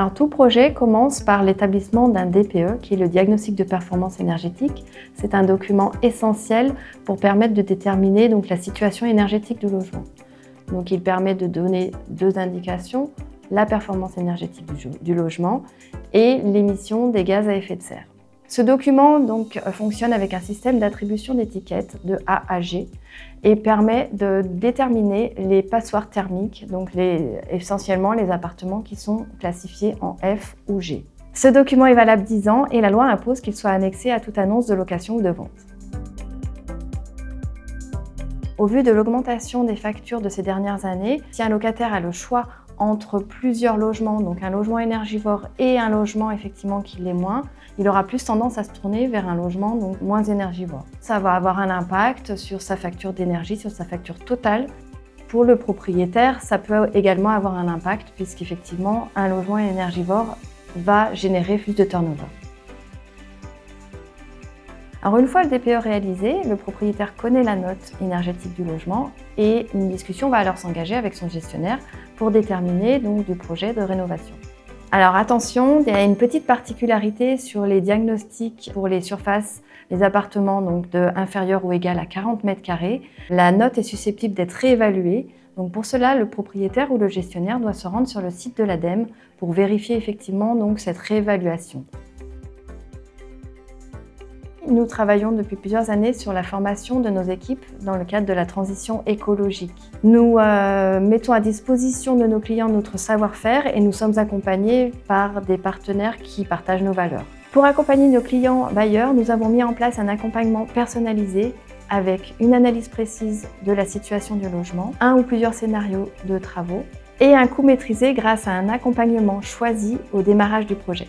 Alors tout projet commence par l'établissement d'un DPE, qui est le diagnostic de performance énergétique. C'est un document essentiel pour permettre de déterminer donc, la situation énergétique du logement. Donc il permet de donner deux indications, la performance énergétique du logement et l'émission des gaz à effet de serre. Ce document donc, fonctionne avec un système d'attribution d'étiquettes de A à G et permet de déterminer les passoires thermiques, donc essentiellement les appartements qui sont classifiés en F ou G. Ce document est valable 10 ans et la loi impose qu'il soit annexé à toute annonce de location ou de vente. Au vu de l'augmentation des factures de ces dernières années, si un locataire a le choix entre plusieurs logements, donc un logement énergivore et un logement effectivement qui l'est moins, il aura plus tendance à se tourner vers un logement donc moins énergivore. Ça va avoir un impact sur sa facture d'énergie, sur sa facture totale. Pour le propriétaire, ça peut également avoir un impact puisqu'effectivement un logement énergivore va générer plus de turnover. Alors une fois le DPE réalisé, le propriétaire connaît la note énergétique du logement et une discussion va alors s'engager avec son gestionnaire pour déterminer donc du projet de rénovation. Alors attention, il y a une petite particularité sur les diagnostics pour les surfaces, les appartements donc de inférieur ou égal à 40 mètres carrés. La note est susceptible d'être réévaluée. Donc pour cela, le propriétaire ou le gestionnaire doit se rendre sur le site de l'ADEME pour vérifier effectivement donc cette réévaluation. Nous travaillons depuis plusieurs années sur la formation de nos équipes dans le cadre de la transition écologique. Nous mettons à disposition de nos clients notre savoir-faire et nous sommes accompagnés par des partenaires qui partagent nos valeurs. Pour accompagner nos clients bailleurs, nous avons mis en place un accompagnement personnalisé avec une analyse précise de la situation du logement, un ou plusieurs scénarios de travaux et un coût maîtrisé grâce à un accompagnement choisi au démarrage du projet.